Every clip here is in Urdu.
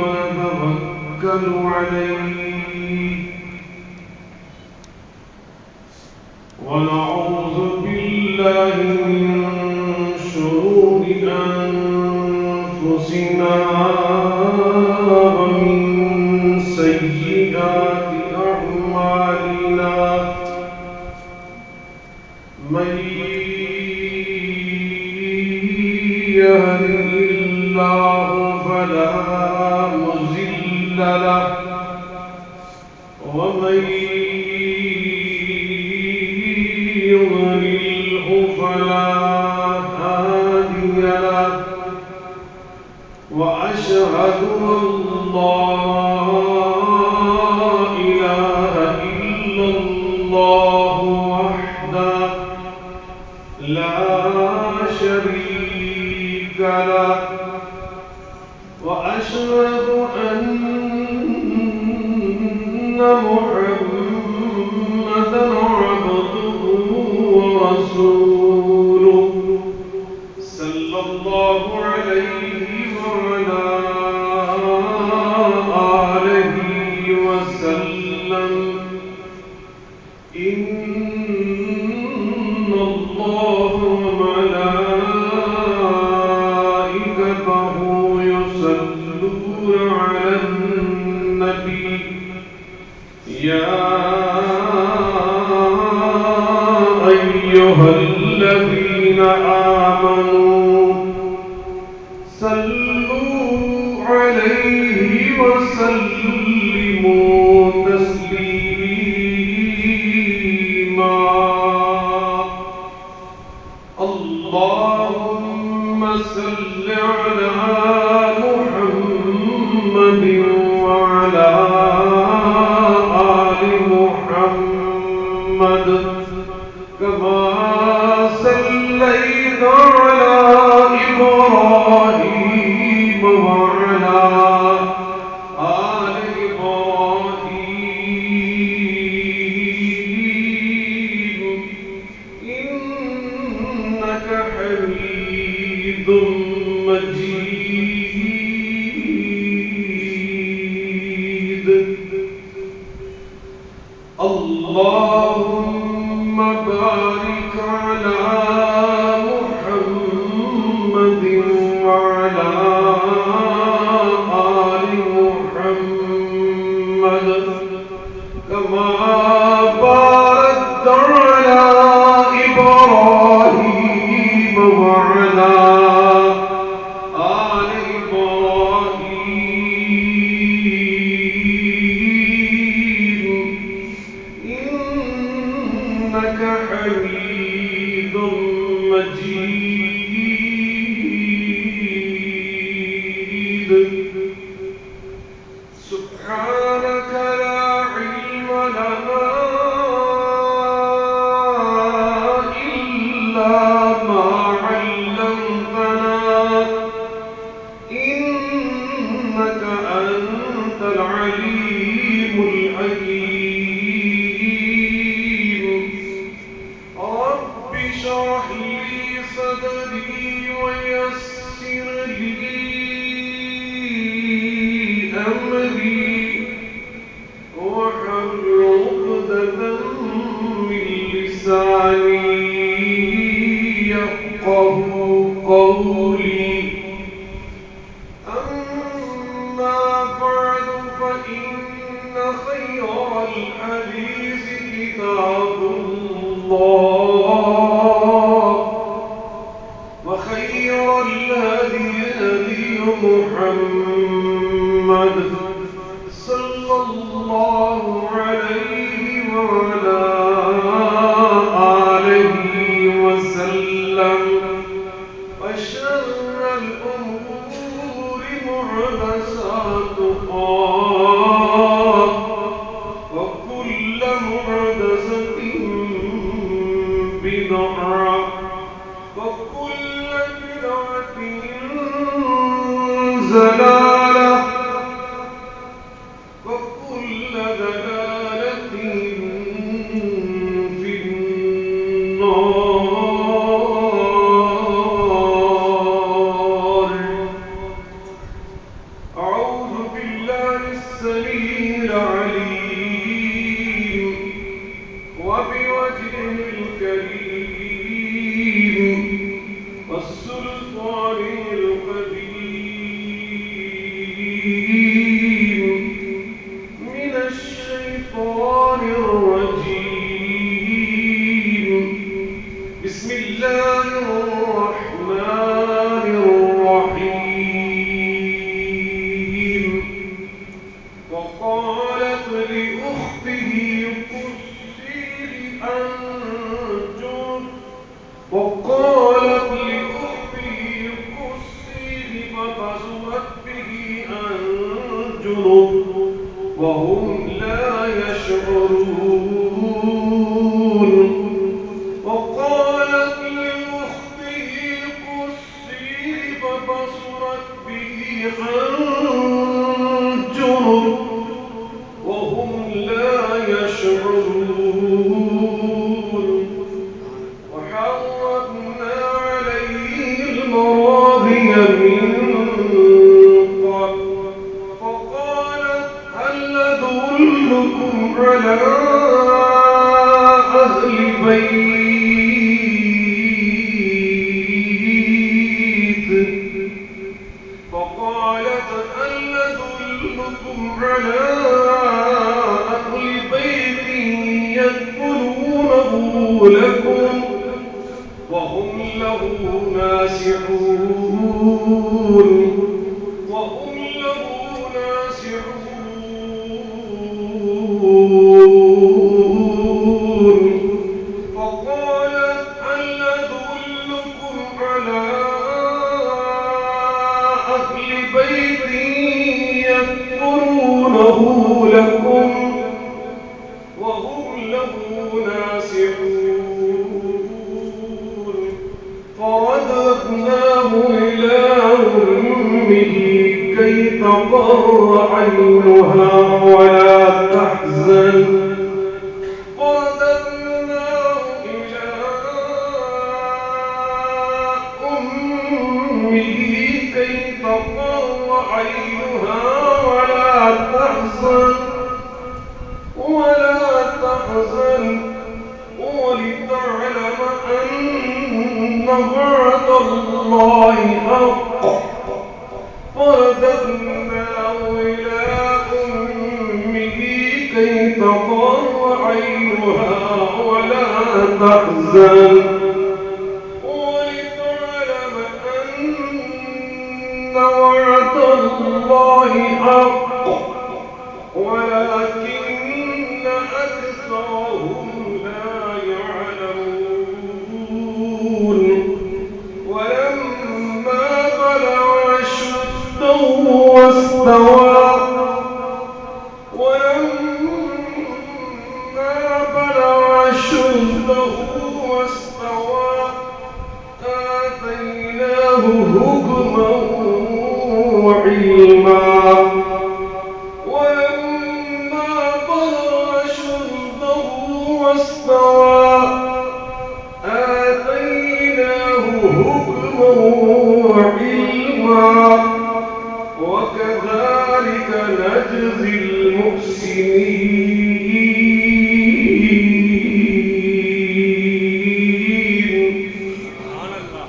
ونتوكل عليه ونعوذ بالله من شرور أنفسنا ومن سيئات أعمالنا من يهده الله فلا مضل له ومن يضلله فلا هادي له وأشهد أن لا إله إلا الله وحده لا شريك له وأشهد أن محمدا عبده ورسوله صلى الله عليه وعلى آله وسلم إن الله وملائكته يصلون على النبي يا أيها الذين آمنوا صلوا عليه وسلموا تسليما اللهم صل على محمد وعلى آل محمد كما صليت على إبراهيم وعلى آل إبراهيم إنك حميد مجيد اللهم بارك على محمد وعلى آل محمد كما باركت على إبراهيم وعلى آل إبراهيم إنك حميد مجيد سبحانك لا علم لنا إلا ما علمتنا إنك أنت العليم الحكيم رب اشرح لي صدري ويسر لي أمري واحلل عقدة من لساني يفقهوا قولي أما بعد فإن خير الحديث كتاب الله وخير الهدي هدي محمد صلى الله عليه وعلى آله وسلم وشر الأمور محدثاتها وكل محدثة بدعة وكل بدعة ضلالة وكل ضلالة في النار السميع العليم وبوجهه الكريم والسلطان القديم من الشيطان الرجيم بسم الله الرحمن الرحيم وقالت لأخته قصيه فبصرت به عن جنب وهم لا يشعرون وقالت لأخته قصيه فبصرت به عن جنب وهم لا يشعرون وحرمنا عليه المراضي من قبل فقالت هل أدلكم على أهل بيت فقالت هل أدلكم على أهل بيت يكفلونه لكم وهم له ناصحون فقالت هل أدلكم على أهل بيت يكفلونه لكم وهم له ناصحون فرددناه إلى أمه كي تقر عينها ولا تحزن ولتعلم أن وعد الله حق فرددناه إلى أمه كي تقر عينها ولا تحزن ولتعلم أن وعد الله حق ولكن أكثرهم لا يعلمون ولما بلغ أشده واستوى آتيناه حكما وعلما وكذلك نجزي المحسنين. سبحان الله.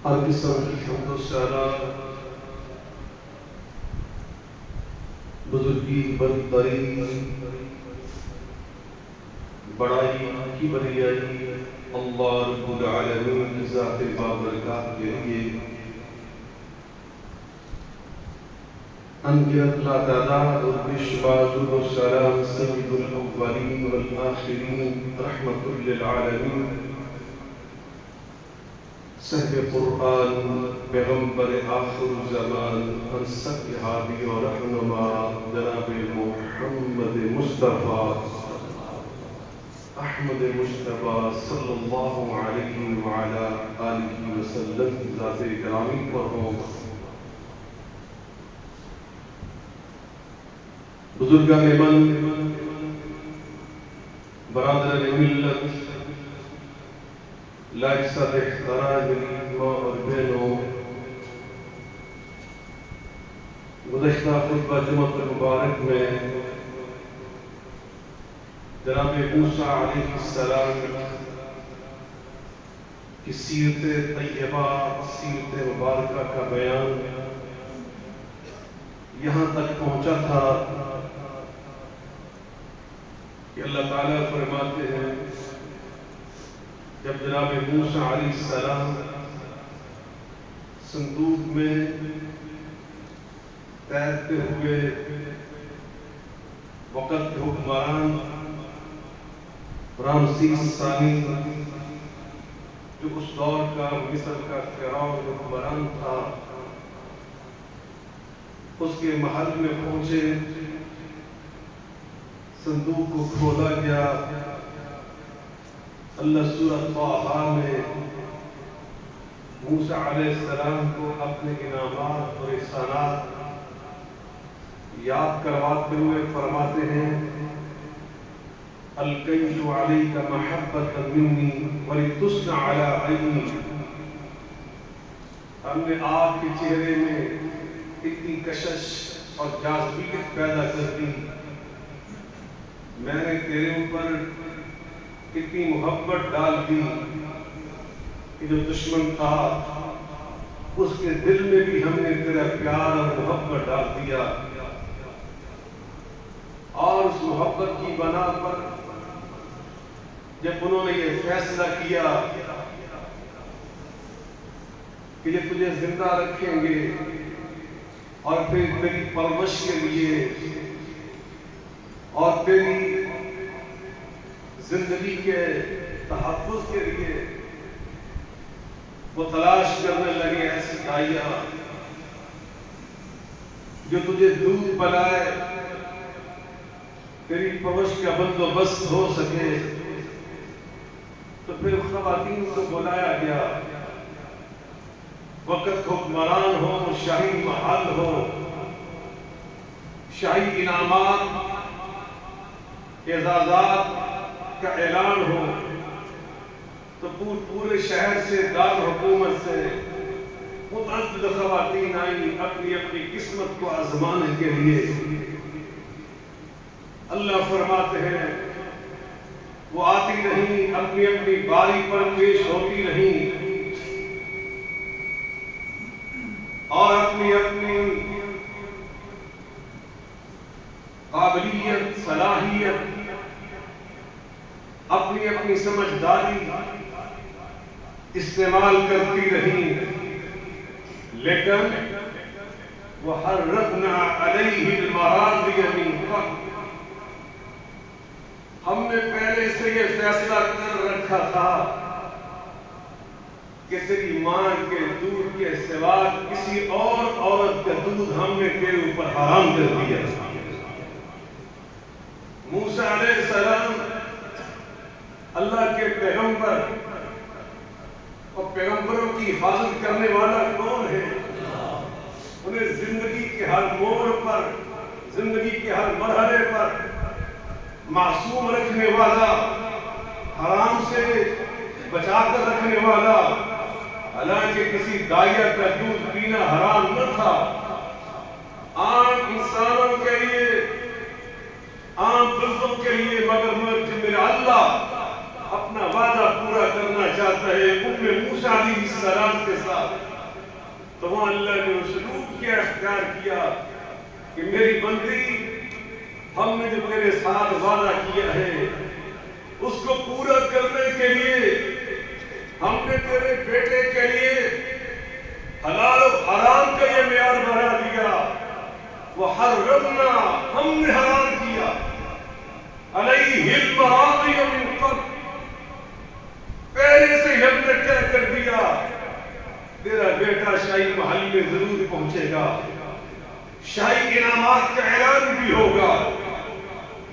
ہر قسم کی حمد و ثنا بزرگی برتری بڑائی کی بریائی اللہ رب العالمین کی ذات بابرکات کے لیے انگیت لا تعداد اور بشمار و سلام سید الاولین والآخرین رحمت للعالمین صحب قرآن پیغمبر آخر زمان انسک حابی و رہنما جناب محمد مصطفیٰ احمد مصطفیٰ صلی اللہ علیہ وعلا آلہ وسلم کی ذات گرامی پر ہوں۔ بزرگان من، برادران ملت، لاجسد احترام ماں اور بہنوں، گزشتہ خطبہ جمعۃ المبارک میں جناب موسیٰ علیہ السلام کی سیرت طیبہ، سیرت مبارکہ کا بیان یہاں تک پہنچا تھا کہ اللہ تعالیٰ فرماتے ہیں جب جناب موسیٰ علیہ السلام صندوق میں تیرتے ہوئے وقت حکمران رامسیس ثانی جو اس دور کا مصر کا فرعون حکمران تھا، اس کے محل میں پہنچے، صندوق کو کھولا گیا۔ اللہ سورہ طٰہٰ میں موسیٰ علیہ السلام کو اپنے انعامات اور احسانات یاد کرواتے ہوئے فرماتے ہیں القیت علیک محبۃ منی ولتصنع علی عینی، ہم نے آپ کے چہرے میں اتنی کشش اور جاذبیت پیدا کر دی، میں نے تیرے اوپر اتنی محبت ڈال دی کہ جو دشمن تھا اس کے دل میں بھی ہم نے تیرا پیار اور محبت ڈال دیا، اور اس محبت کی بنا پر جب انہوں نے یہ فیصلہ کیا کہ یہ تجھے زندہ رکھیں گے اور پھر تیری پرورش کے لیے اور تیری زندگی کے تحفظ کے لیے وہ تلاش کرنے لگے ایسی دائیاں جو تجھے دودھ پلائے، تیری پرورش کا بندوبست ہو سکے۔ تو پھر خواتین کو بلایا گیا، وقت حکمران ہو، شاہی محل ہو، شاہی انعامات اعزازات کا اعلان ہو، تو پورے شہر سے، دار حکومت سے متعدد خواتین آئیں اپنی اپنی قسمت کو آزمانے کے لیے۔ اللہ فرماتے ہیں وہ آتی نہیں، اپنی اپنی باری پر پیش ہوتی نہیں اور اپنی اپنی قابلیت، صلاحیت، اپنی اپنی سمجھداری استعمال کرتی رہی، لیکن وَحَرَّقْنَا عَلَيْهِ الْمَرَاضِيَ مِنْ قَبْلُ، ہم نے پہلے سے یہ فیصلہ کر رکھا تھا کہ تیری ماں کے دودھ کے سوا کسی اور عورت کا دودھ ہم نے تیرے اوپر حرام کر دیا۔ موسیٰ علیہ السلام اللہ کے پیغمبر، اور پیغمبروں کی حفاظت کرنے والا کون ہے؟ انہیں زندگی کے ہر موڑ پر، زندگی کے ہر مرحلے پر معصوم رکھنے والا، حرام سے بچا کر رکھنے والا، حالانکہ کسی دائیا کا دودھ پینا حرام نہ تھا، عام انسانوں کے لیے، عام بزرگوں کے لیے، مگر میرا اللہ اپنا وعدہ پورا کرنا چاہتا ہے موسیٰ علیہ السلام کے ساتھ، تو وہاں اللہ نے اسلوب کیا اختیار کیا کہ میری بندی، ہم نے جو تیرے ساتھ وعدہ کیا ہے اس کو پورا کرنے کے لیے ہم نے تیرے بیٹے کے لیے حلال و حرام کا یہ معیار بنا دیا، وَحَرَّمْنَا، ہم نے حرام کیا، عَلَيْهِ الْمَرَاضِيَ مِنْ قَبْلُ، پہلے سے ہم نے طے کر دیا تیرا بیٹا شاہی محل میں ضرور پہنچے گا، شاہی انعامات کا اعلان بھی ہوگا،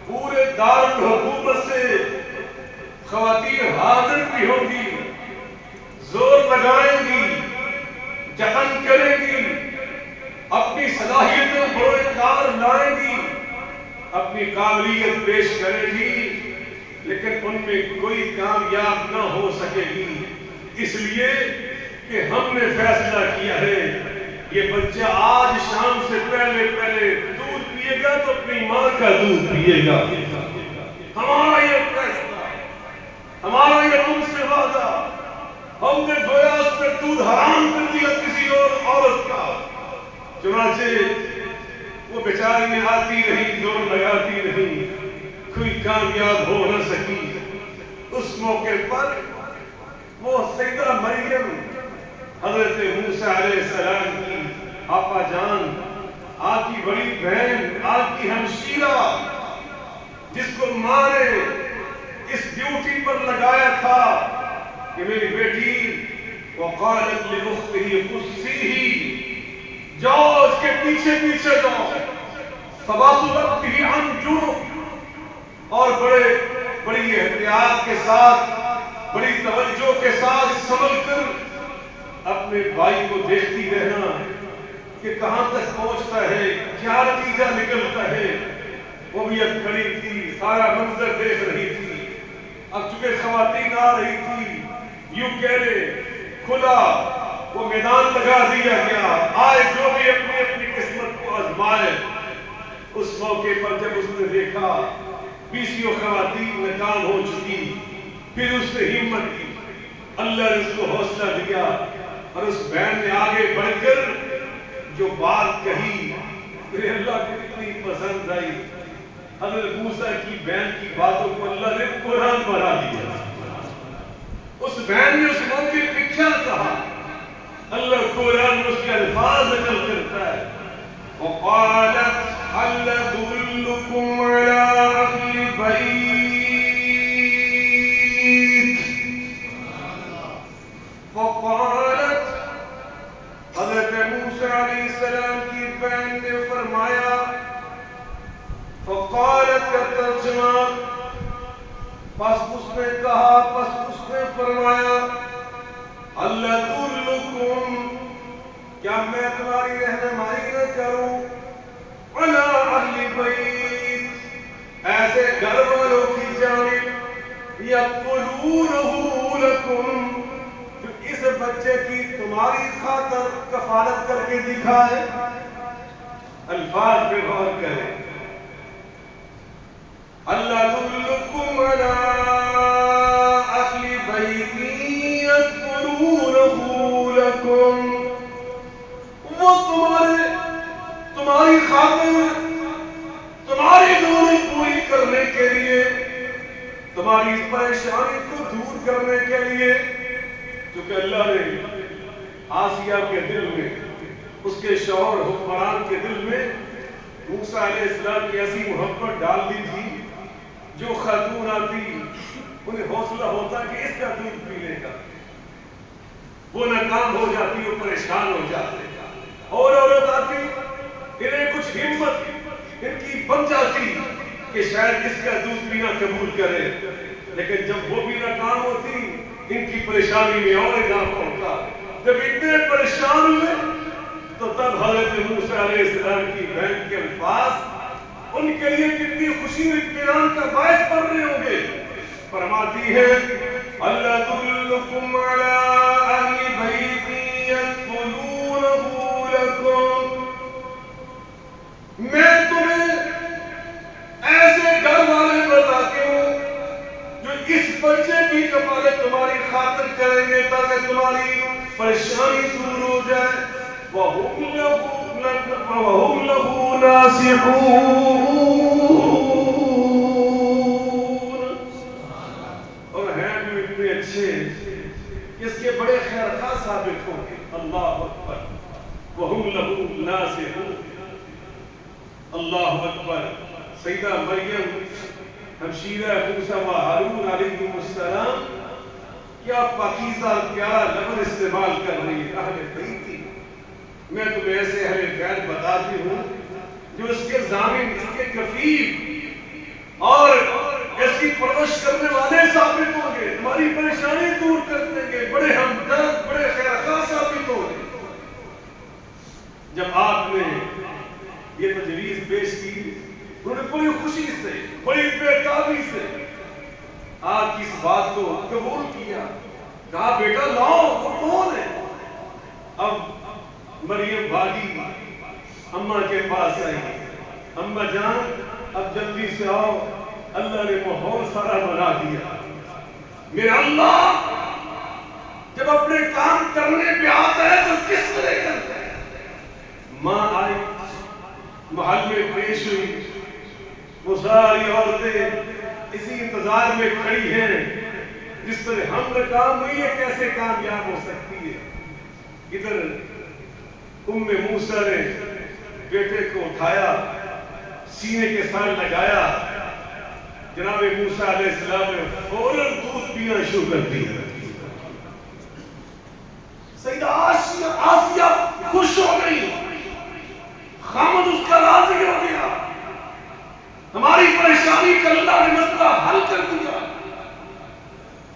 پورے دارالحکومت سے خواتین حاضر بھی ہوں گی، زور لگائیں گی، جتن کریں گی، اپنی صلاحیتوں بروئے کار لائیں گی، اپنی قابلیت پیش کرے گی، لیکن ان میں کوئی کامیاب نہ ہو سکے گی، اس لیے کہ ہم نے فیصلہ کیا ہے یہ بچہ آج شام سے پہلے دودھ پیے گا تو اپنی ماں کا دودھ پیے گا۔ ہمارا یہ فیصلہ، ہمارا یہ تم سے وعدہ، ہم نے گویا اس میں دودھ حرام کر دیا کسی اور عورت کا۔ چنانچہ وہ بیچاری میں آتی نہیں، زور لگاتی نہیں، کوئی کامیاب ہو نہ سکی۔ اس موقع پر وہ سیدہ مریم حضرت موسیٰ علیہ السلام کی آپا جان، آپ کی بڑی بہن، آپ کی ہمشیرہ، جس کو ماں نے اس ڈیوٹی پر لگایا تھا کہ میری بیٹی وقالت لأخته قصیہ، جاؤ اس کے پیچھے پیچھے جاؤ، فبصرت به عن جنب، اور بڑی احتیاط کے ساتھ، بڑی توجہ کے ساتھ سنبھل کر اپنے بھائی کو دیکھتی رہنا کہ کہاں تک پہنچتا ہے، کیا نتیجہ نکلتا ہے۔ وہ بھی اب کھڑی تھی، سارا منظر دیکھ رہی تھی۔ اب چونکہ خواتین آ رہی تھی، یوں کہہ لے کھلا وہ میدان لگا دیا گیا، آئے جو بھی اپنی اپنی قسمت کو آزمائے۔ اس موقع پر جب اس نے دیکھا 20 خواتین ناکام ہو چکی، پھر اس نے ہمت کی، اللہ نے اس کو حوصلہ دیا، اور اس بہن نے آگے بڑھ کر جو بات کہی میرے اللہ کو اتنی پسند آئی۔ حضرت موسیٰ کی بہن کی باتوں کو اللہ نے قرآن بنا دیا۔ اس بہن نے اس موقع پہ کیا کہا، اللہ قرآن میں اس کے الفاظ نقل کرتا ہے، وقالت هل أدلكم على أهل بيت، وقالت حضرت موسیٰ علیہ السلام کی بہن نے فرمایا، فقالت کا ترجمہ، پس اس نے کہا، پس اس نے فرمایا، هل أدلكم، کیا میں تمہاری رہنمائی نہ کروں، علی اہل بیت، ایسے گھر والوں کی جانب، یقولونہ لکم، جو اس بچے کی تمہاری خاطر کفالت کر کے دکھائے۔ الفاظ پہ غور کریں، اللہ ادلکم علی اہل بیت یقولونہ لکم، وہ تمہاری خاطر، تمہاری ضرورت پوری کرنے کے لیے، تمہاری پریشانی کو دور کرنے کے لیے، کیونکہ اللہ نے آسیہ کے دل میں، اس کے شوہر حکمران کے دل میں موسیٰ علیہ السلام کی ایسی محبت ڈال دی تھی، جو خاتون آتی انہیں حوصلہ ہوتا کہ اس کا دودھ پینے کا، وہ ناکام ہو جاتی، وہ پریشان ہو جاتے، اور عورت آتی انہیں کچھ ہمت ان کی بن جاتی کہ شاید اس کا دودھ پینا قبول کرے، لیکن جب وہ بھی ناکام ہوتی ان کی پریشانی میں اور اضافہ ہوتا۔ جب اتنے پریشان ہوئے تو تب حضرت موسیٰ علیہ السلام کی بہن کے الفاظ ان کے لیے کتنی خوشی اور اطمینان کا باعث بن رہے ہوں گے۔ فرماتی ہے، اللہ ادلکم علی اہل بیت یکفلونہ لکم، میں تمہیں ایسے گھر والے بتاتی ہوں جو اس بچے کی کفالت تمہاری خاطر کریں گے تاکہ تمہاری پریشانی دور ہو جائے، وَهُمْ لَهُ نَاصِحُونَ، اور ہیں بھی اتنے اچھے اس کے بڑے خیر خواہ ثابت ہوں گے۔ اللہ اکبر، وَهُمْ لَهُ نَاصِحُونَ، اللہ اکبر۔ سیدہ مریم ہمشیرہ موسیٰ و ہارون علیہ السلام کیا پاکیزہ پیارا لفظ استعمال کر رہی ہے، اہل بیتی۔ میں تمہیں ایسے اہل بیت بتاتی ہوں جو اس کے ضامن، اس کے کفیل اور ایسی پرورش کرنے والے ثابت ہوں گے، تمہاری پریشانی دور کر دیں گے، بڑے ہمدرد، بڑے خیرخواہ ثابت ہوں گے۔ جب آپ نے یہ تجویز پیش کی، انہوں نے بڑی خوشی سے، بڑی بےتابی سے آپ کی اس بات کو قبول کیا، کہا بیٹا لاؤ، وہ کون ہے؟ اب مریم بھاگی اماں کے پاس آئی، اماں جان اب جلدی سے آؤ، اللہ نے ماحول سارا بنا دیا۔ میرا اللہ جب اپنے کام کرنے پہ آتا ہے تو کس طرح کرتا ہے؟ ماں آئی، محل میں پیش ہوئی، وہ ساری عورتیں اسی انتظار میں کھڑی ہیں جس طرح ہم نے کام ہوئی ہے کیسے کامیاب ہو سکتی ہے۔ ادھر ام موسیٰ نے بیٹے کو اٹھایا، سینے کے ساتھ لگایا، جناب موسیٰ علیہ السلام نے فوراً دودھ پینا شروع کر دیا۔ سیدہ آسیہ خوش ہو گئی، خامد اس کا راضی ہو گیا، ہماری پریشانی کا اللہ نے مسئلہ حل کر دیا،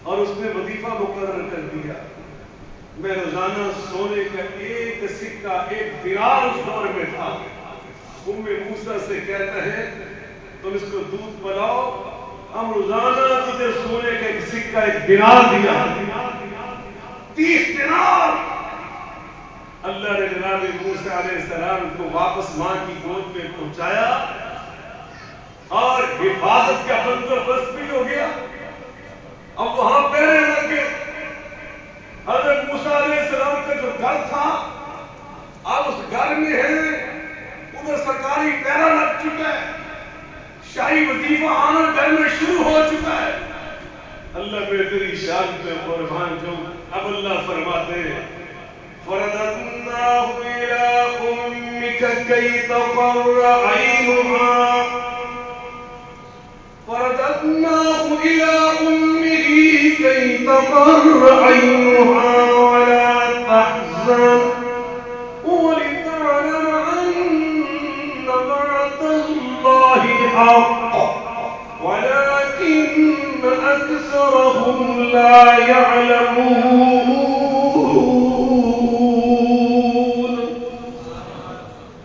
اور اس نے وظیفہ مقرر کر دیا، میں روزانہ سونے کا ایک سکہ، ایک دینار اس دور میں تھا۔ ام موسیٰ سے کہتا ہے تم اس کو دودھ پلاؤ، ہم روزانہ تجھے سونے کا ایک سکہ، ایک دینار دیا، 30 دینار۔ اللہ نے جناب موسیٰ علیہ السلام کو واپس ماں کی گود میں پہنچایا اور حفاظت کا بندوبست بھی ہو گیا۔ اب وہاں پہرے لگ گئے، حضرت موسیٰ علیہ السلام کا جو گھر تھا اب اس گھر میں ہے، ادھر سرکاری پہرا لگ چکا ہے، شاہی وظیفہ آنا گھر میں شروع ہو چکا ہے۔ اللہ بہتری شان پہ قربان جو اب اللہ فرماتے ہیں فَرَدَدْنَاهُ إِلَىٰ أُمِّكَ كَيْ تَقَرَّ عَيْنُهَا فَرَدَدْنَاهُ إِلَىٰ أُمِّهِ كَيْ تَقَرَّ عَيْنُهَا وَلَا تَحْزَنَ وَلِتَعْلَمَ أَنَّ وَعْدَ اللَّهِ حَقٌّ وَلَٰكِنَّ أَكْثَرَهُمْ لَا يَعْلَمُونَ۔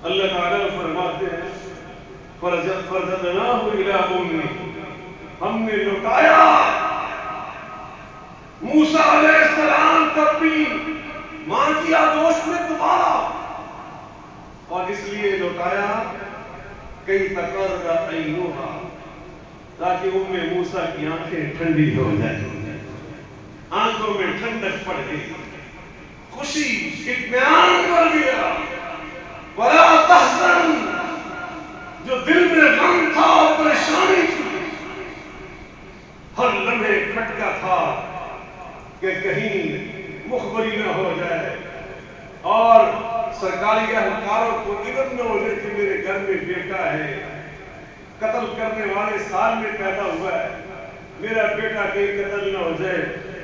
اللہ تعالیٰ فرماتے ہیں فَرَدَدْنَاهُ إِلَىٰ أُمِّهِ، ہم نے لوٹایا موسیٰ علیہ السلام کو اپنی ماں کی آغوش میں دوبارہ، اور اس لیے لوٹایا کئی تقرر عینوہا، تاکہ ام موسیٰ کی آنکھیں ٹھنڈی ہو جائیں، آنکھوں میں ٹھنڈک پڑ گئی، خوشی اطمینان کر گیا۔ ولا تحزن، جو دل میں غم تھا اور پریشانی تھی، ہر لمحے کھٹکا تھا کہ کہیں مخبری نہ ہو جائے اور سرکاری اہلکاروں کو علم نہ ہو جائے کہ میرے گھر میں بیٹا ہے، قتل کرنے والے سال میں پیدا ہوا ہے، میرا بیٹا کہیں قتل نہ ہو جائے۔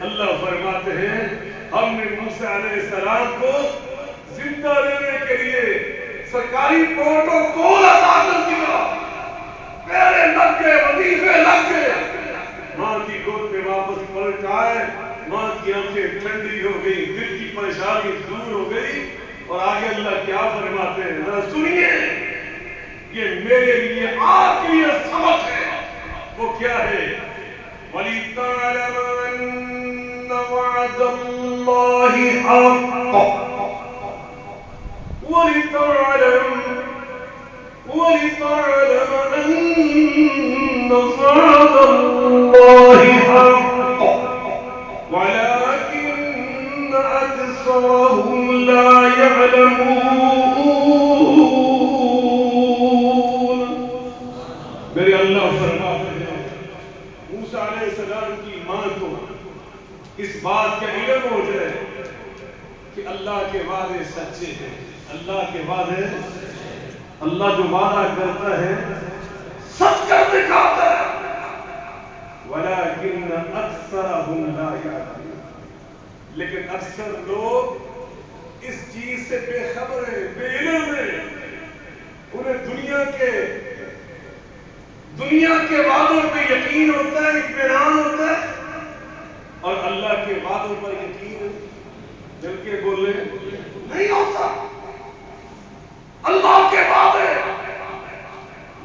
اللہ فرماتے ہیں ہم نے موسیٰ علیہ السلام کو زندہ رہنے کے لیے سرکاری پروٹوکول ادا کر دیا، پہرے لگ گئے، وظیفے لگ گئے، ماں کی گود میں واپس پلٹ آئے، ماں کی آنکھیں ٹھنڈی ہو گئی، دل کی پریشانی دور ہو گئی، اور آگے اللہ کیا فرماتے ہیں ذرا سنیے، یہ میرے لیے آپ کے لیے سبق ہے، وہ کیا ہے؟ وَلِتَعْلَمَ أَنَّ وَعْدَ اللَّهِ حَقٌّ وَلِتَعْلَمَ أَنَّ وَعْدَ اللَّهِ حَقٌّ وَلَٰكِنَّ أَكْثَرَهُمْ لَا يَعْلَمُونَ۔ میرے اللہ فرماتے ہیں موسیٰ علیہ السلام کی ماں کو اس بات کا علم ہو جائے کہ اللہ کے وعدے سچے ہیں، اللہ کے وعدے، اللہ جو وعدہ کرتا ہے سچ کر دکھاتا ہے۔ وَلَٰكِنَّ أَكْثَرَهُمْ لَا يَعْلَمُونَ، لیکن اکثر لوگ اس چیز سے بے خبر ہیں، بے علم ہیں، انہیں دنیا کے دنیا کے وعدوں پہ یقین ہوتا ہے، اطمینان ہوتا ہے، اور اللہ کے وعدوں پر یقین دل کے بولے نہیں ہوتا. اللہ کے وعدے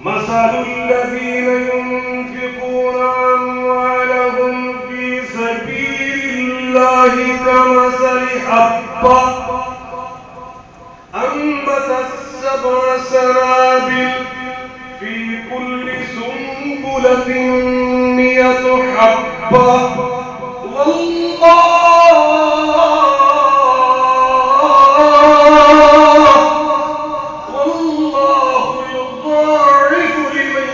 مثل الذين ينفقون أموالهم في سبيل الله كمثل حبة أنبتت 7 سنابل في كل سنبلة 100 حبة والله يضاعف لمن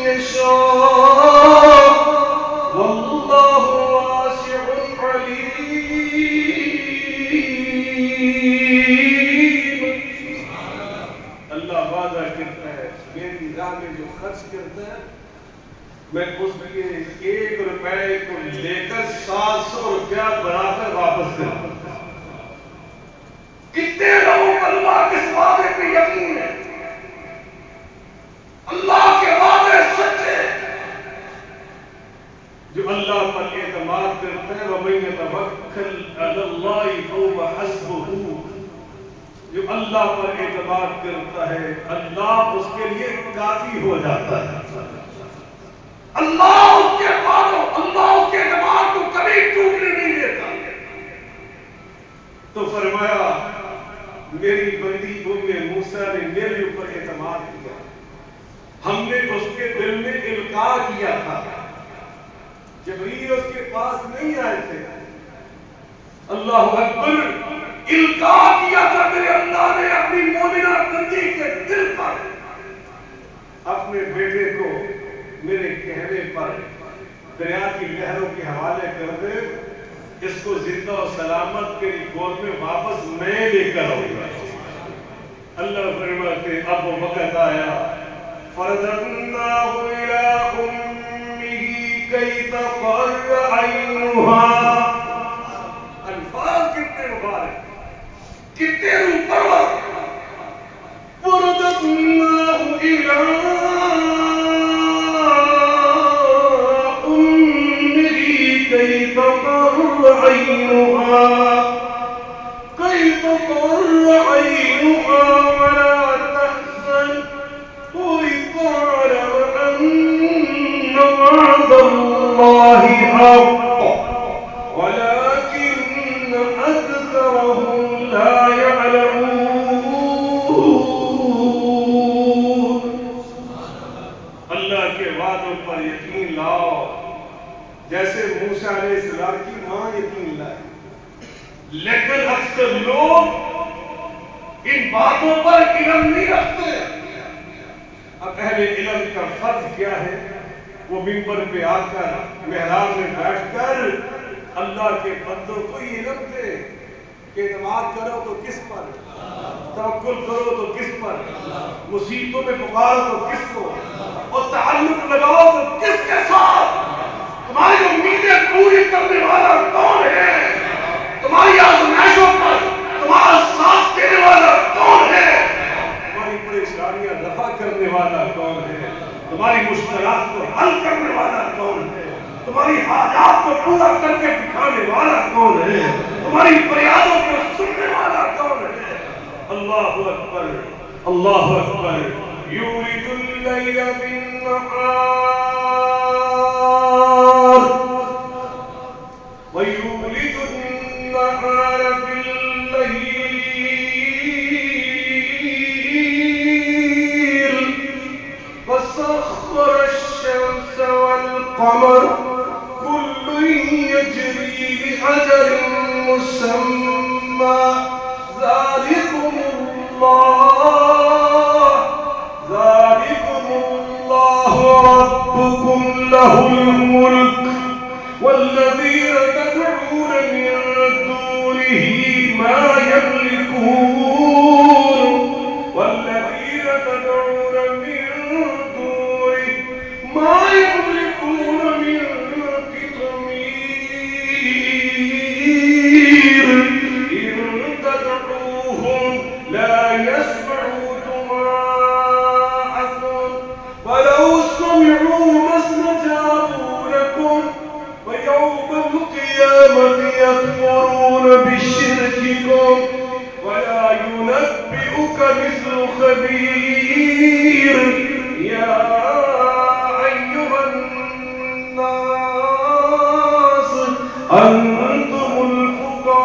يشاء والله واسع عليم. اللہ وعدہ کرتا ہے میری راہ میں جو خرچ کرتا ہے میں اس کے 1 روپے کو لے کر 700 روپیہ بنا کر واپس کرتا ہوں. کتنے لوگوں کو اللہ کے وعدے پہ یقین ہے؟ اللہ کے وعدے سچے جو اللہ پر اعتماد کرتا ہے وَمَن يَتَوَكَّلْ عَلَى اللَّهِ فَهُوَ حَسْبُهُ. جو اللہ پر اعتماد کرتا ہے اللہ اس کے لیے کافی ہو جاتا ہے. اللہ اس کے وعدوں اللہ اس کے اعتماد کو کبھی ٹوٹنے نہیں دیتا. تو فرمایا میری بندی موسیٰ نے میرے اوپر اعتماد کیا، ہم نے اس کے دل میں القاء کیا تھا. جبریل اس کے پاس نہیں آئے تھے، اللہ اکبر، القاء کیا تھا میرے اللہ نے اپنی مومنہ بندی کے دل پر. اپنے بیٹے کو میرے کہنے پر دریا کی لہروں کے حوالے کر دے، اس کو زندہ و سلامت تیری گود میں واپس میں لے کر آؤں گا. اللہ فرماتے اب وہ وقت آیا فَرَدَدْنَاهُ إِلَىٰ أُمِّهِ كَيْ تَقَرَّ عَيْنُهَا. الفاظ کتنے مبارک، کتنے روپر. فَرَدَدْنَاهُ إِلَىٰ كي تقر عينها ولا تحزن ويطالب أن وعد الله حق ولكن أكثرهم لا يعلمون. اللہ کے وعدوں پر یقین لاؤ جیسے موسیٰ علیہ السلام کی ماں یقین لائے. لیکن اکثر لوگ ان باتوں پر علم نہیں رکھتے. اب اہل علم کا فرض کیا ہے؟ وہ منبر پہ آ کر محراب میں بیٹھ کر اللہ کے بندوں کو یہ علم دے کہ اعتماد کرو تو کس پر، توکل کرو تو کس پر، مصیبتوں میں پکارو تو کس کو، اور تعلق لگاؤ تو کس کے ساتھ. تمہاری امیدیں پوری کرنے والا کون ہے؟ تمہاری آزمائشوں پر تمہارا ساتھ دینے والا کون ہے؟ تمہاری پریشانیاں رفع کرنے والا کون ہے؟ تمہاری مشکلات کو حل کرنے والا کون ہے؟ تمہاری حاجات کو پورا کر کے دکھانے والا کون ہے؟ تمہاری فریادوں کو سننے والا کون ہے؟ اللہ اکبر، اللہ اکبر. یولج اللیل بالنہار وَيُولِجُ النَّهَارَ فِي اللَّيْلِ وَسَخَّرَ الشَّمْسَ وَالْقَمَرَ كُلٌّ يَجْرِي لِأَجَلٍ مُّسَمًّى ذَلِكُمُ اللَّهُ رَبُّكُمْ لَهُ الْمُلْكُ والذين تدعون من دونه ما يملكون والذين تدعون من دونه ما يملكون من قطمير إن تدعوهم لا يسمعوا دعاءكم ولو سمعوا بشرككم ولا ينبئك مثل خبير يا أيها الناس أنتم الفقراء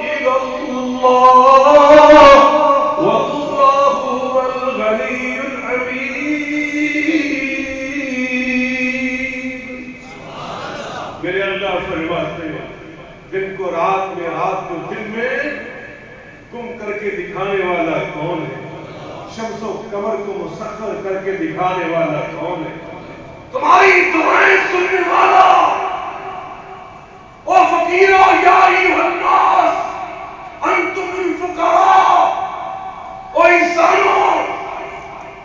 إلى الله والله هو الغني الحميد. میرے اللہ فرماتے ہیں دن کو رات میں رات کو دن میں گم کر کے دکھانے والا کون ہے؟ شمس و قمر کو مسخر کر کے دکھانے والا کون ہے؟ تمہاری دعائیں سننے والا او فقیرو یا ایھا الناس انتم الفقراء، او انسانوں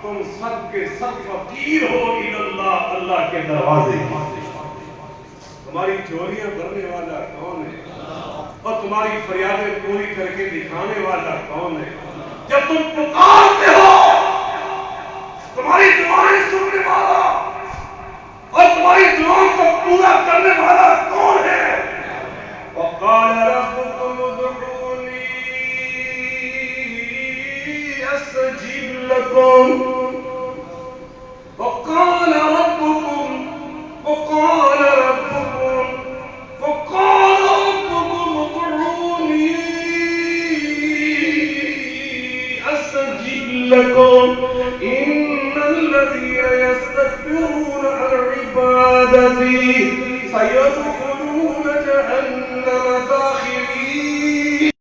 تم سب کے سب فقیر ہو الی اللہ، اللہ کے دروازے. تمہاری چوریاں بھرنے والا کون ہے اور تمہاری فریادیں پوری کر کے دکھانے والا کون ہے؟ جب تم پکارتے ہو تمہاری دعائیں سننے والا اور تمہاری دعاؤں کو پورا کرنے والا کون ہے؟ وقال ربكم ادعوني استجب لكم وقال ربكم ادعوني استجب لكم ان الذين يستكبرون عن عبادتي سيدخلون جهنم داخرين.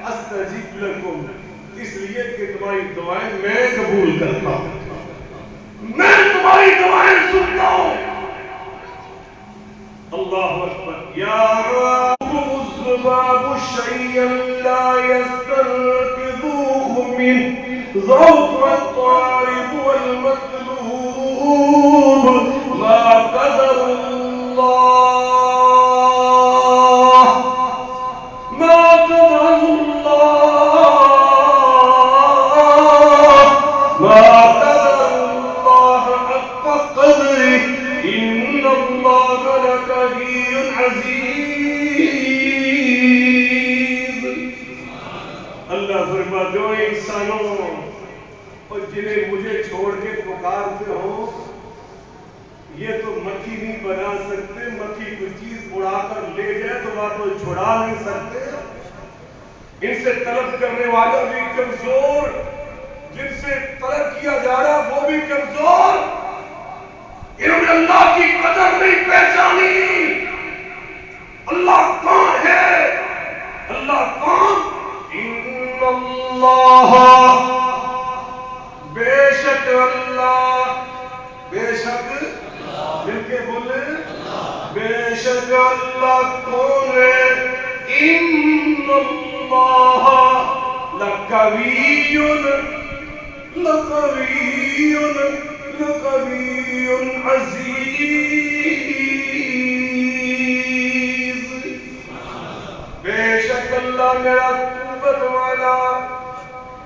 استجب لكم اس لیے کہ تمہاری دعائیں میں قبول کرتا ہوں، میں تمہاری دعائیں سنتا ہوں. اللہ اکبر. یا رب الذباب شيئا لا يستنقذوه منه ضعف الطالب والمطلوب ما قدر الله ما قدر الله ما قدر الله حق قدره إن الله لقوي عزيز. اللہ فرماتے ہو انسانوں اور جنہیں مجھے چھوڑ کے پکارتے ہو یہ تو مکھی نہیں بنا سکتے، مکھی کوئی چیز اڑا کر لے جائے تو واپس چھڑا نہیں سکتے. ان سے طلب کرنے والا بھی کمزور، جن سے طلب کیا جا رہا وہ بھی کمزور. انہوں نے اللہ کی قدر نہیں پہچانی. اللہ کون ہے؟ اللہ کون؟ ان اللہ، بے شک اللہ، بے شک مل کے بولے بے شک اللہ کون ہے؟ ان اللہ لقوی عزیز. بے شک اللہ میرا قوت والا،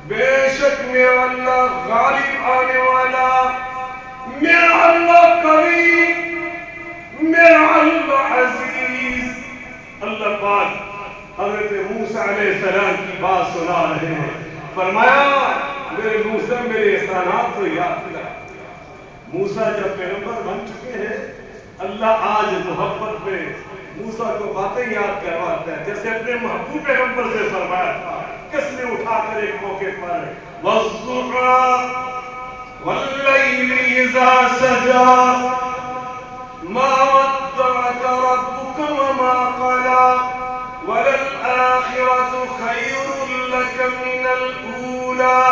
بے شک میرا اللہ غالب آنے والا، میرا اللہ قوی، میرا اللہ عزیز. اللہ پاک حضرت موسیٰ علیہ السلام کی بات سنا رہے ہیں. فرمایا میرے موسیٰ میرے احسانات کو یاد کر. موسیٰ جب پیغمبر بن چکے ہیں اللہ آج محبت میں موسیٰ کو باتیں یاد کرواتا ہے جیسے اپنے محبوب پیغمبر سے فرمایا تھا. کس نے اٹھا کر ایک موقع پر وَالضُّحَىٰ وَاللَّيْلِ إِذَا سَجَىٰ مَا وَدَّعَكَ رَبُّكَ وَمَا قَلَىٰ وَلَلْآخِرَةُ خَيْرٌ لَكَ مِنَ الْأُولَىٰ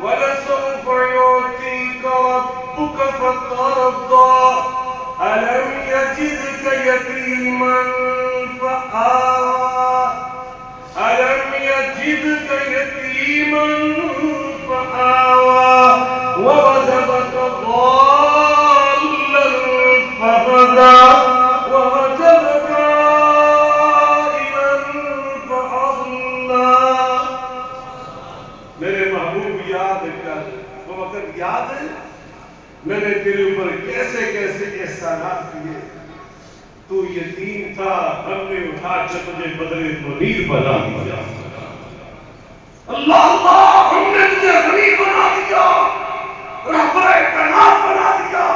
وَلَسَوْفَ يُعْطِيكَ رَبُّكَ فَتَرْضَىٰ أَلَمْ يَجِدْكَ يَتِيمًا فَآوَىٰ أَلَمْ يَجِدْكَ يَتِيمًا فَآوَىٰ وَوَجَدَكَ ضَالًّا فَهَدَىٰ وَوَجَدَكَ عَائِلًا فَأَغْنَىٰ. میرے محبوب یاد کر وہ وقت یاد ہے میں نے تیرے اوپر کیسے کیسے احسانات کیے. تو یتیم تھا, ہم نے اٹھا کے تجھے بدر منیر بنا دیا. اللہ اللہ, ہم نے تجھے غنی بنا دیا, رہبر کائنات بنا دیا.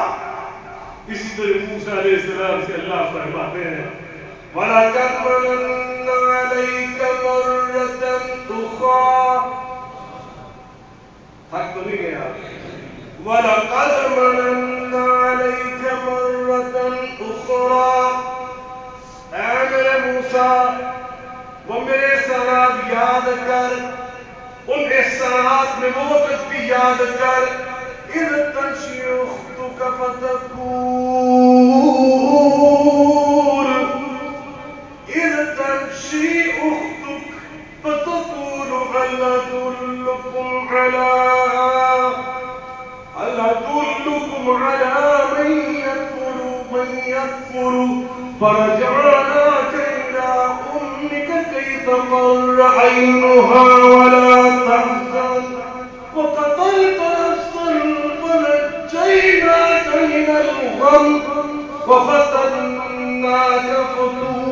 اسی طرح موسیٰ علیہ السلام سے اللہ فرماتے ہیں وَلَقَدْ مَنَنَّا عَلَيْكَ مَرَّةً أُخْرَىٰ. حق تو نہیں گیا. وَلَقَدْ مَنَنَّا عَلَيْكَ مَرَّةً أُخْرَىٰ. اے میرے موسیٰ, وہ میرے احسانات یاد کر, ان احسانات میں وہ وقت بھی یاد کر اِذْ تَمْشِي أُخْتُكَ فتقول هل أدلكم على من يكفر فرجعناك إلى أمك كي تقر عينها ولا تحزن وقتلت نفسا فنجيناك من الغم وفتناك فتونا.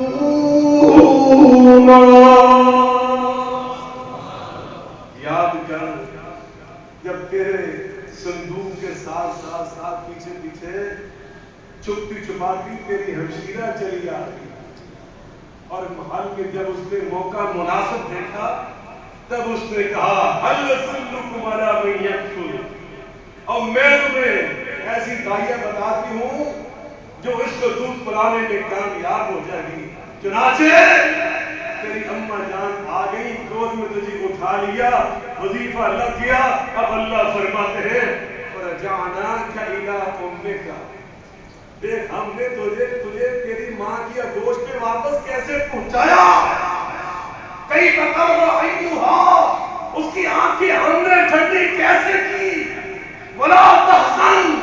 یاد کر جب تیرے صندوق کے ساتھ پیچھے چھپتی چھپاتی تیری ہمشیرہ چلی آ رہی, اور محل میں جب اس نے موقع مناسب دیکھا تب اس نے کہا هل أدلكم على من يكفر. اور میں تمہیں ایسی دائیاں بتاتی ہوں جو اس کو دودھ پلانے میں کامیاب ہو جائے گی. چنانچہ تیری اماں جان آ گئی, گود میں تجھے اٹھا لیا, وظیفہ لگ گیا. اب اللہ فرماتے ہیں فرجعناک الی امک. دیکھ ہم نے تجھے تیری ماں کی گوشت میں واپس کیسے پہنچایا. کئی تقر عینھا, اس کی آنکھیں ہم نے ٹھنڈی کیسے کی. ولا تحزن,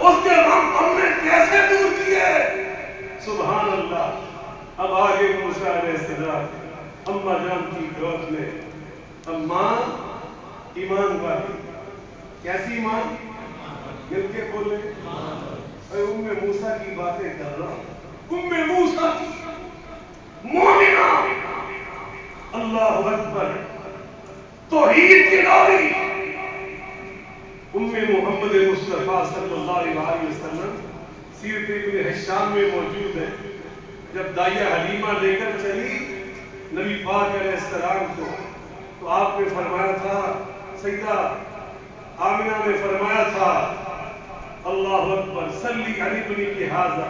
اس کے غم ہم نے کیسے دور کیے. سبحان اللہ. اب آگے موسیٰ علیہ السلام اماں جان کی گود میں. اماں ایمان والی. کیسی ماں؟ مل کے بولے. ام موسیٰ کی باتیں کر رہا ہوں. ام موسیٰ مومنہ, اللہ اکبر, توحید کی لالی. ام محمد مصطفیٰ صلی اللہ علیہ وسلم سیرت ابن ہشام میں موجود ہے. جب دائیہ حلیمہ لے کر چلی نبی پاک علیہ السلام کو, تو آپ نے فرمایا تھا, سیدہ آمنہ نے فرمایا تھا اللہ اکبر صلی علی ابنک ھذا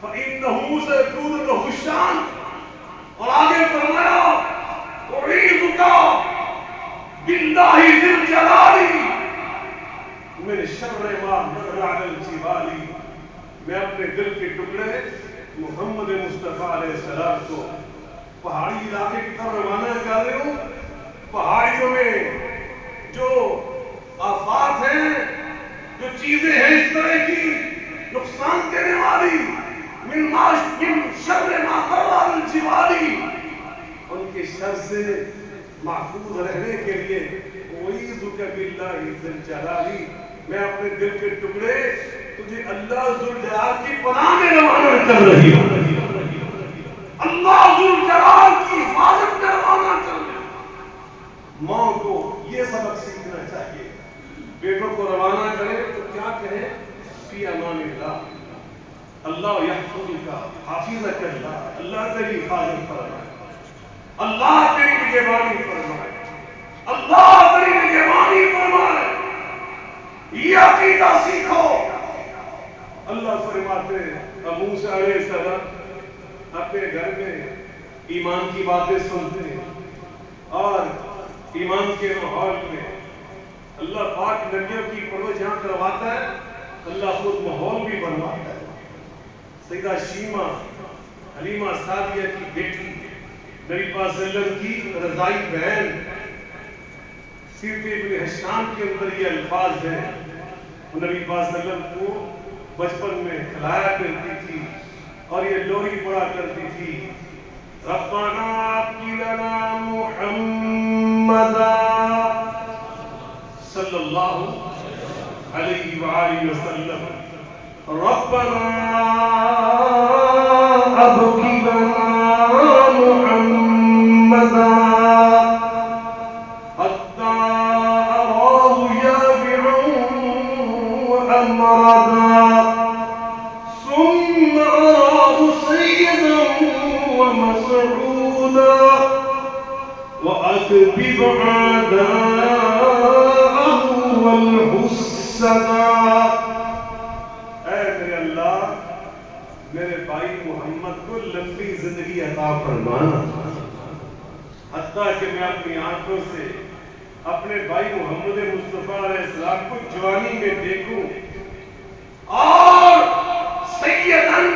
فإنہ سیکون لہ الشان. اور آگے فرمایا اعیذک باللہ ذی الجلال من شر ما نزل علی الجبال. میں اپنے دل کے ٹکڑے محمد مصطفیٰ علیہ السلام کو پہاڑی علاقے کی طرف روانہ کر رہے ہوں. پہاڑیوں میں جو آفات ہیں, جو چیزیں ہیں اس طرح کی نقصان دینے والی, من شر ما نزل علی الجبال, ان کے شر سے محفوظ رہنے کے لیے اعوذ باللہ ذی الجلال, میں اپنے دل کے ٹکڑے تجھے اللہ ذوالجلال کی پناہ میں روانہ کر رہی ہوں. اللہ ذوالجلال کی حفاظت میں روانہ کر رہی ہوں. ماں کو یہ سبق سیکھنا چاہیے. بیٹوں کو روانہ کریں تو کیا کہیں, فی امان اللہ, اللہ یحفظک, حافظک اللہ, اللہ تیری حفاظت فرمائے, اللہ تیری نگہبانی فرمائے, اللہ تیری نگہبانی فرمائے. یہ عقیدہ سیکھو. اللہ فرماتے ہیں موسیٰ علیہ السلام اپنے گھر میں ایمان کی باتیں سنتے ہیں, اور ایمان کے ماحول میں اللہ پاک نبیوں کی پرورش جہاں کرواتا ہے, اللہ خود ماحول بھی بنواتا ہے. سیدہ شیمہ حلیمہ سعدیہ کی بیٹی, نبی پاک صلی اللہ علیہ وسلم کی رضائی بہن. سیرت ابن ہشام کے اندر یہ الفاظ ہیں. نبی پاک صلی اللہ علیہ وسلم کو بچپن میں کھلایا کرتی تھی اور یہ لوری پڑا کرتی تھی, ربنا آتی لنا محمدا صلی اللہ علیہ وآلہ وسلم. ربنا ابقِ لنا محمدا حتى أراه يابعا وأمردا ثم أراه سيدا ومسعودا وأكبب عداءه والحسدا. اے میرے اللہ میرے بھائی محمد کو لمبی زندگی عطا فرمانا حتیٰ کہ میں اپنی آنکھوں سے اپنے بھائی محمد مصطفیٰ علیہ السلام کو جوانی میں دیکھوں اور سیدن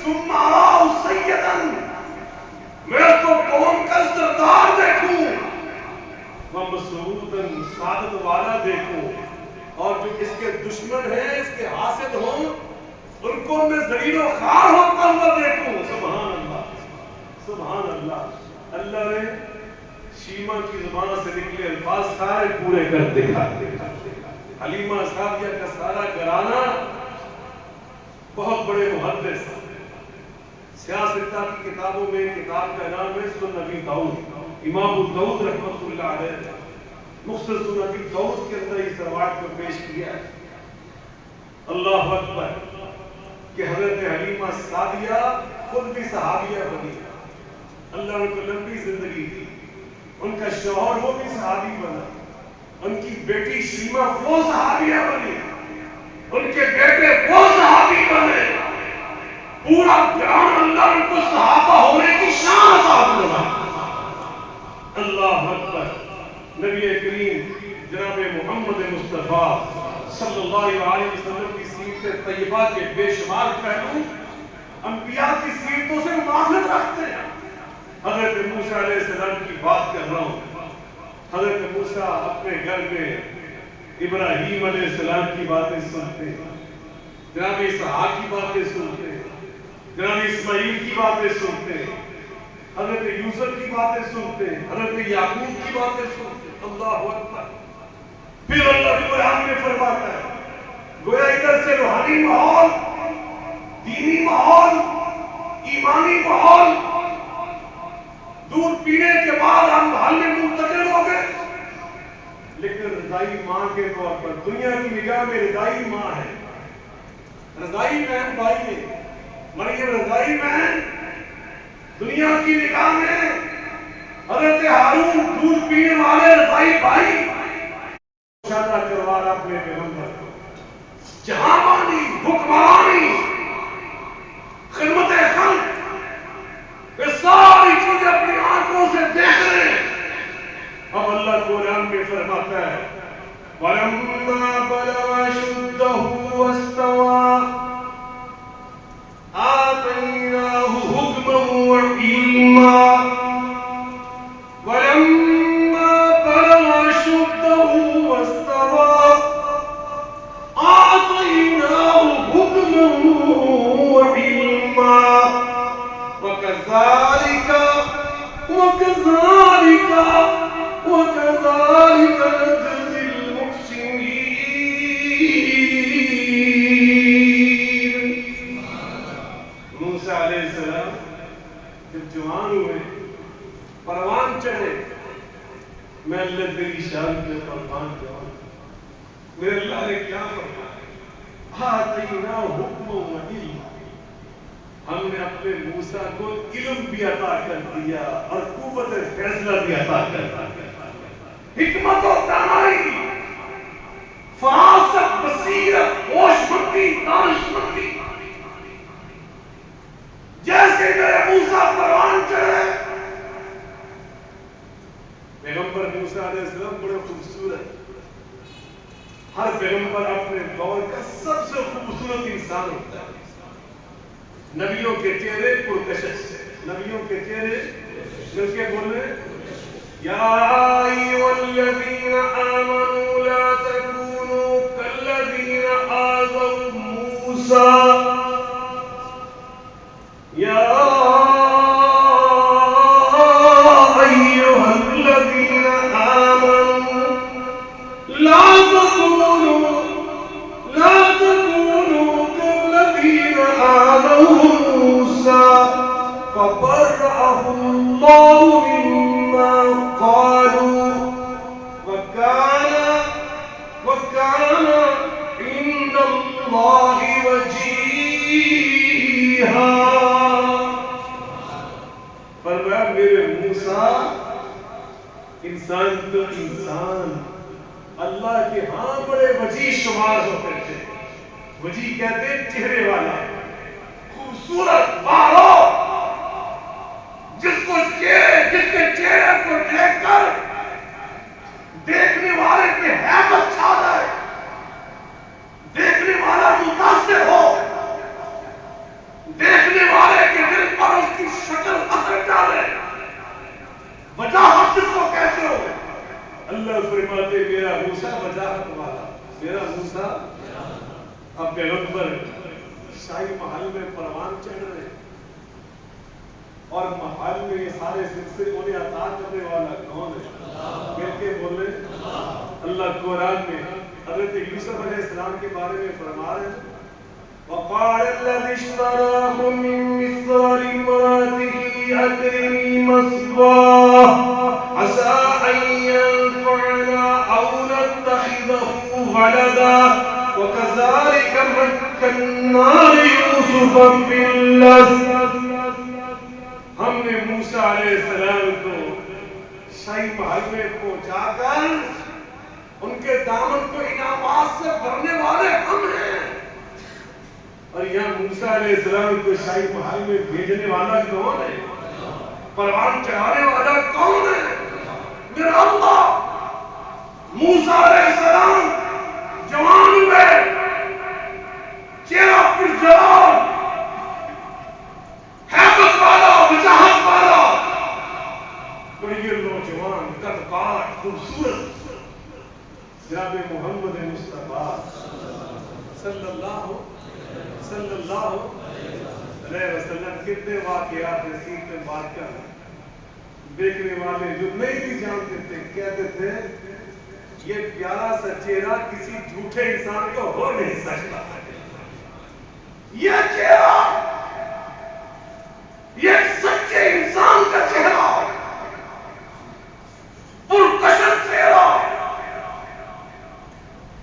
ثم آراہ سیدن میں اس کو قوم کا سردار دیکھوں ومسعودن سعادت والا دیکھوں اور جو اس کے دشمن ہیں اس کے حاسد ہوں ان کو میں ذلیل و خوار ہوتا ہوا دیکھوں. سبحان اللہ سبحان اللہ. اللہ نے شیما کی زبان سے نکلے الفاظ سارے پورے کر دکھاتے. حلیمہ سعدیہ کا سارا گھرانہ بہت بڑے محدث. سیاستہ کی کتابوں میں کتاب کا نام ہے سنن ابی داؤد. امام ابو داؤد رحمۃ اللہ علیہ مختصر سنن ابی داؤد کے اندر اس روایت کو پیش کیا ہے. اللہ اکبر کہ حضرت حلیمہ سعدیہ خود بھی صحابیہ بنی. اللہ نے کو لمبی زندگی دی. ان کا شوہر وہ بھی صحابی بنا. ان کی بیٹی شیما وہ صحابیہ بنی. ان کے بیٹے وہ صحابی بنے. پورا جہان اللہ نے کو صحابہ ہونے کی شان عطا فرمائی. اللہ اکبر. نبی کریم جناب محمد مصطفیٰ صلی اللہ علیہ وسلم کی سیرت طیبہ کے بے شمار پہلو انبیاء کی سیرتوں سے مماثلت رکھتے ہیں. حضرت موسیٰ علیہ السلام کی بات کر رہا ہوں. حضرت موسیٰ اپنے گھر میں ابراہیم علیہ السلام کی باتیں سنتے ہیں, جناب اسحاق کی باتیں سنتے ہیں, جناب اسماعیل کی باتیں سنتے ہیں, حضرت یوسف کی باتیں سنتے ہیں, حضرت یعقوب کی باتیں سنتے ہیں. اللہ اکبر. پھر اللہ قرآن میں فرماتا ہے گویا ادھر سے روحانی ماحول, دینی ماحول, ایمانی ماحول دودھ پینے کے بعد ہم حل میں منتقل ہو گئے, لیکن رضائی ماں کے طور پر دنیا کی نگاہ میں رضائی ماں ہے, رضائی بہن بھائی ہے. مریم رضائی بہن دنیا کی نگاہ میں حضرت ہارون دودھ پینے والے رضائی بھائی. شادہ کروا رہا اپنے پیغمبر کو, جہاں بانی حکمرانی خدمت خلق یہ ساری چیزیں اپنی آنکھوں سے دیکھ رہے ہیں. اب اللہ قرآن میں فرماتا ہے وَلَمَّا بَلَغَ أَشُدَّهُ وَاسْتَوَىٰ آتَيْنَاهُ حُكْمًا وَعِلْمًا. وَلَمَّا بَلَغَ أَشُدَّهُ وَاسْتَوَىٰ آتَيْنَاهُ حُكْمًا وَعِلْمًا. وَكَذَٰلِكَ نَجْزِي الْمُحْسِنِينَ. موسیٰ علیہ السلام جب جوان ہوئے, پروان چڑھے, میں اللہ تیری شان کے قربان جاؤں. میرے اللہ نے کیا فرمایا آتَيْنَاهُ حُكْمًا وَعِلْمًا. ہم نے اپنے موسیٰ کو علم بھی عطا کر دیا اور قوت فیصلہ بھی عطا کر دیا. حکمت و دانائی, فراست, بصیرت, ہوش مندی, دانش مندی. جیسے میرے موسیٰ پروان چڑھے, پیغمبر موسیٰ علیہ السلام بڑے خوبصورت. ہر پیغمبر اپنے دور کا سب سے خوبصورت انسان ہوتا ہے. نبیوں کے چہرے پرکشش, نبیوں کے چہرے مل کے بولے یا ایھا الذین آمنوا لا تکونوا کالذین آذوا موسیٰ. یا ایھا الذین آمنوا لا تکونوا موسى فبرأه الله مما قالوا وكان عند الله وجيها. فرمایا میرے موسیٰ انسان تو انسان اللہ کے ہاں بڑے وجی شمار ہوتے تھے. وجی کہتے ہیں چہرے والا، خوبصورت بارو، جس کے چہرے کو دیکھ کر دیکھنے والے کی ہیبت چھا جائے، دیکھنے والا متاثر ہو، دیکھنے والے کے دل پر اس کی شکل اثر ڈالے. وجاہت جس کو کہتے ہو. اللہ فرماتے میرا موسیٰ وجاہت والا، میرا موسیٰ. اب پیغمبر شاہی محل میں پروان چڑھ رہے اور محل میں یہ سارے سلسلے انہیں عطا کرنے والا کون ہے؟ مل کے بولے. اللہ قرآن میں حضرت یوسف علیہ السلام کے بارے میں فرما رہے ہیں وقال الذي اشتراه من مصر لامرأته أكرمي مثواه عسى أن ينفعنا أو نتخذه ولدا وكذلك مكنا ليوسف في الأرض. ہم نے موسیٰ علیہ السلام کو شاہی محل میں پہنچا کر ان کے دامن کو انعامات سے بھرنے والے ہم ہیں. اور یہاں موسیٰ علیہ السلام کو شاہی محل میں بھیجنے والا کون ہے؟ پروان چڑھانے والا کون ہے؟ میرا اللہ. موسیٰ علیہ السلام جوان ہوئے، چہرہ پر جلال، ہیبت والا، وجاہت والا، اور یہ نوجوان قد کاٹ خوبصورت جناب محمد مصطفیٰ صلی اللہ علیہ وسلم کتنے واقعات نصیب میں بات کر دیکھنے والے جو نہیں بھی جانتے تھے کہتے تھے یہ پیارا سا چہرہ کسی جھوٹے انسان کو ہو نہیں سکتا. یہ چہرہ یہ سچے انسان کا چہرہ، پرکشش چہرہ،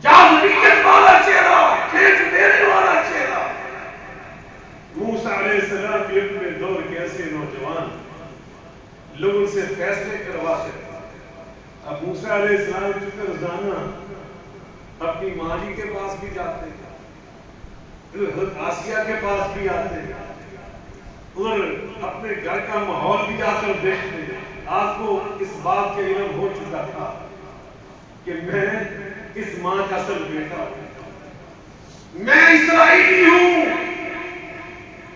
جاذبیت والا چہرہ، کھینچ دینے والا چہرہ. موسیٰ علیہ السلام کے علم میں دور کے ایسے نوجوان لوگوں سے فیصلے کرواتے تھے. اب موسیٰ علیہ السلام چونکہ روزانہ اپنی ماں جی کے پاس بھی جاتے ہیں، حضرت آسیہ کے پاس بھی آتے ہیں، اور اپنے گھر کا ماحول بھی جا کر دیکھتے ہیں. آپ کو اس بات کا علم ہو چکا تھا کہ میں اس ماں کا اصل بیٹا ہوں، میں اسرائیلی ہوں،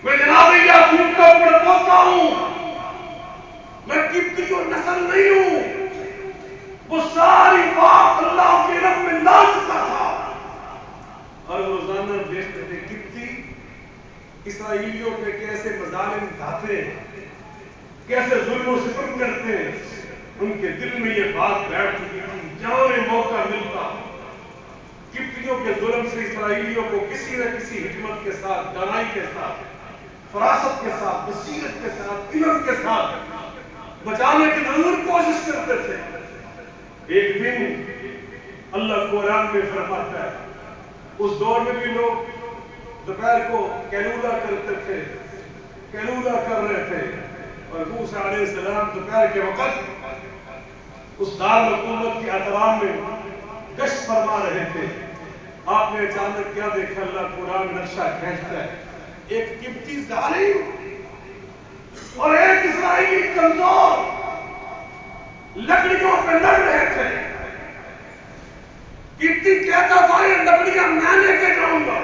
میں جناب یعقوب کا پڑپوتا ہوں، میں قبطی کی نسل نہیں ہوں. وہ ساری بات اللہ کے علم میں لا چکا تھا. اور روزانہ دیکھتے تھے قبطی اسرائیلیوں پہ کیسے مظالم ڈھاتے ہیں، کیسے ظلم و ستم کرتے ہیں. ان کے دل میں یہ بات بیٹھ چکی تھی جہاں موقع ملتا قبطیوں کے ظلم سے اسرائیلیوں کو کسی نہ کسی حکمت کے ساتھ، دانائی کے ساتھ، فراست کے ساتھ، بصیرت کے ساتھ، علم کے ساتھ بچانے کی ضرور کوشش کرتے تھے. ایک دن اللہ قرآن میں فرماتا ہے اس دور میں بھی لوگ دوپہر کو کیلولا کرتے تھے، کیلولا کر رہے تھے، اور موسیٰ علیہ السلام دوپہر کے وقت اس دارالحکومت کے احترام میں گشت فرما رہے تھے. آپ نے اچانک کیا دیکھا؟ اللہ قرآن نقشہ کھینچتا ہے، ایک قبطی ظالم اور ایک اسرائیلی کمزور لکڑیوں پہ لڑ رہے تھے. قبطی کہتا تھا یہ لکڑیاں میں لے کے جاؤں گا،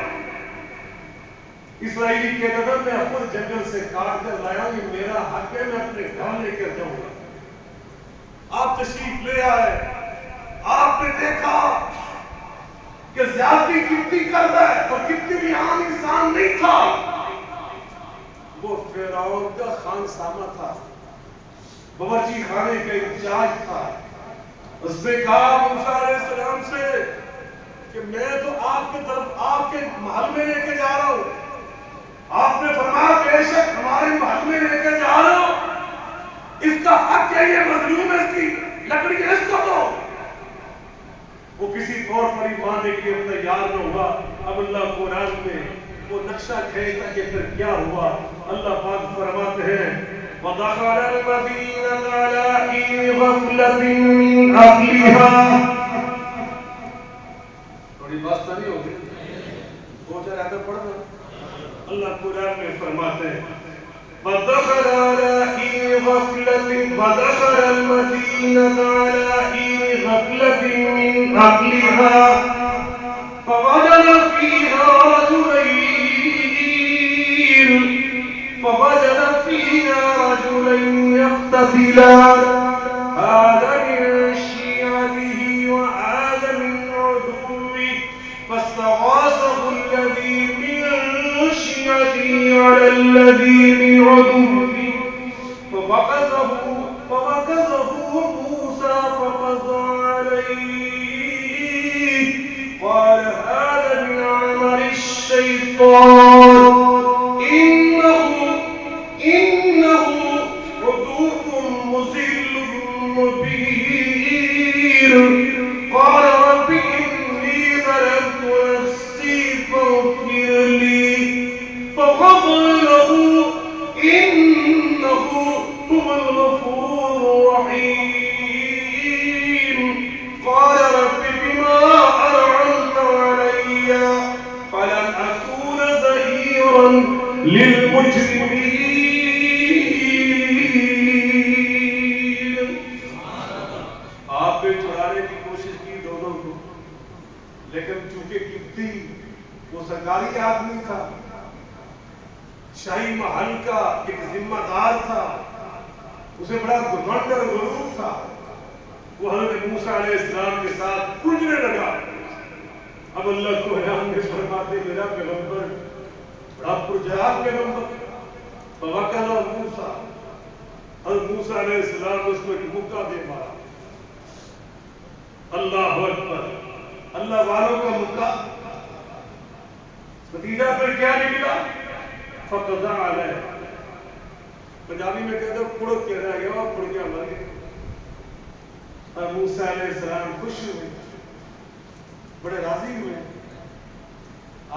اسرائیلی کہتا تھا میں خود جنگل سے کاٹ کر لایا ہوں، یہ میرا حق ہے، میں اپنے گھر لے کر جاؤں گا. آپ تشریف لے آئے، آپ نے دیکھا کہ زیادتی قبطی کر رہا ہے، اور قبطی بھی عام انسان نہیں تھا، وہ فرعون کا خانسامہ تھا، باورچی خانے کا انچارج تھا. اس نے کہا موسیٰ علیہ السلام سے کہ میں تو آپ کے طرف آپ کے محل میں لے کے جا رہا ہوں. آپ نے فرمایا وہ کسی طور پر ہی ماننے کے لیے تیار نہ ہوا. اب اللہ قرآن میں وہ نقشہ کھینچتا کہ پھر کیا ہوا. اللہ پاک فرماتے ہیں وَدَخَلَ الْمَدِينَةَ عَلَىٰ حِينِ غَفْلَةٍ مِّنْ أَهْلِهَا. تھوڑی بات تو نہیں ہوگی, دو چار آیتیں پڑھنا. اللہ قرآن میں فرماتے ہیں وَدَخَلَ عَلَىٰ حِينِ غَفْلَةٍ وَدَخَلَ الْمَدِينَةَ عَلَىٰ حِينِ غَفْلَةٍ مِّنْ أَهْلِهَا فَوَجَدَ فيها رجلين يقتتلان هذا من شيعته وهذا من عدوه فاستغاثه الذي من شيعته على الذي من عدوه فوكزه موسى فقضى عليه قال هذا من عمل الشيطان إنه عدو مضل مبين قال رب إني ظلمت نفسي فاغفر لي فغفر له إنه هو الغفور الرحيم قال رب بما أنعمت علي فلن أكون ظهيرا للمجرمين. آپ نے چھڑانے کی کوشش کی دونوں کو, لیکن چونکہ کبتی وہ سرکاری آدمی تھا, شاہی محل کا ایک ذمہ دار تھا, اسے بڑا گھمنڈ اور غرور تھا. وہ حضرت موسیٰ علیہ السلام کے ساتھ الجھنے لگا. اب اللہ کو حیران میں فرماتے میرا پیغمبر بڑا پرجواب پیغمبر. فوکزہ موسیٰ, حضرت موسیٰ علیہ السلام نے اس کو ایک مکہ دے مارا. اللہ اکبر, اللہ والوں کا مکہ. نتیجہ پھر کیا نکلا؟ فقضى علیہ. پنجابی میں کہتے ہیں پڑک کے رہ گیا اور پڑ گیا مر گیا. اور موسیٰ علیہ السلام خوش ہوئے, بڑے راضی ہوئے.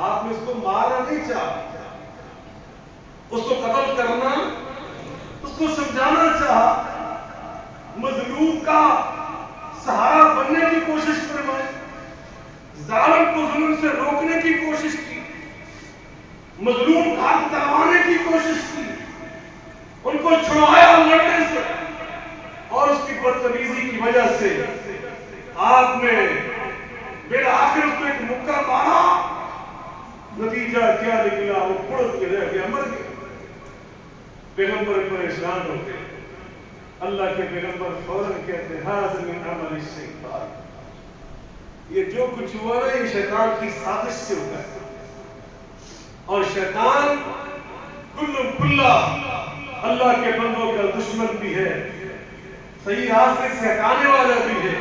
آپ نے اس کو مارنا نہیں چاہا, اس کو قتل کرنا, اس کو سمجھانا چاہا, مظلوم کا سہارا بننے کی کوشش فرمائی, ظالم کو ظلم سے روکنے کی کوشش کی, مظلوم کا حق دلوانے کی کوشش کی, ان کو چھڑوایا لڑنے سے, اور اس کی بدتمیزی کی وجہ سے آپ نے بالآخر اس کو ایک مکہ مارا. نتیجہ کیا نکلا؟ وہ پڑک کے رہ گیا, مر گیا. پیغمبر پریشان ہوتے, اللہ کے پیغمبر فوراً کہتے ہیں ھذا من عمل الشیطان. یہ جو کچھ ہوا نا یہ شیطان کی سازش سے ہوا ہے. اور شیطان کلہ اللہ کے بندوں کا دشمن بھی ہے, صحیح راستے سے ہٹانے والا بھی ہے.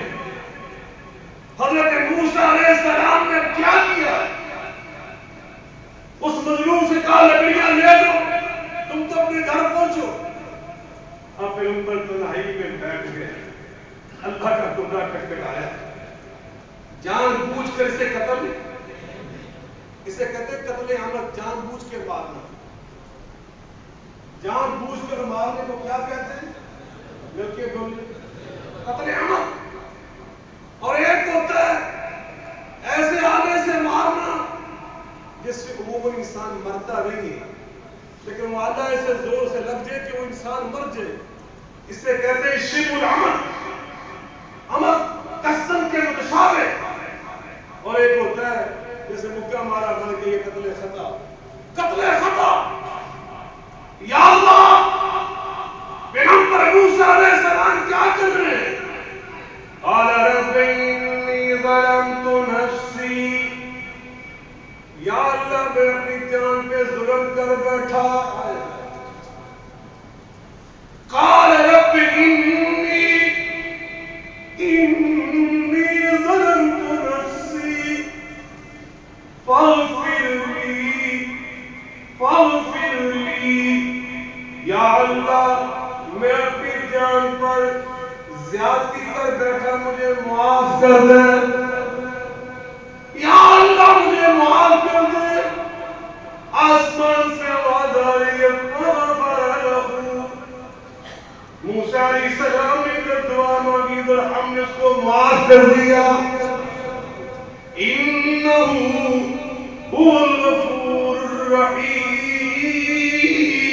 حضرت موسیٰ علیہ السلام نے کیا کیا؟ اس مظلوم سے کہا لکڑیاں لے لو, تم تو اپنے گھر پہنچو. آپ پیغمبر تنہائی میں بیٹھ گئے, اللہ کا ٹکڑا کٹکھٹایا. جان بوجھ کر اسے قتل, اسے کہتے قتل عمد, جان بوجھ کے مارنا. جان بوجھ کر مارنے کو کیا کہتے ہیں؟ لڑکے بولے قتل عمد. اور ایک ہوتا ہے ایسے آنے سے مارنا جس سے عموماً انسان مرتا نہیں ہے, لیکن وہ آدھا ایسے زور سے لگ جائے کہ وہ انسان مر جائے. اس سے کہتے ہیں شبہ العمد, عمد قسم کے متشابہ. اور ایک ہوتا ہے جیسے مکہ مارا مر کے یہ قتل خطا. قتل خطا یا اللہ, پیغمبر موسیٰ علیہ السلام کیا کر رہے ہیں؟ قال رب انی ظلمت نفسی, یا اللہ میں اپنی جان پہ ظلم کر بیٹھا. قال رب انی ظلمت نفسی فاغفر لی. یا اللہ میں اپنی جان پر زیادتی کر بیٹھا, مجھے معاف کر دے. ذلك فغفر له. موسیٰ علیہ السلام نے جب دعا مانگی تو ہم نے اس کو معاف کر دیا. انہ هو الغفور الرحیم.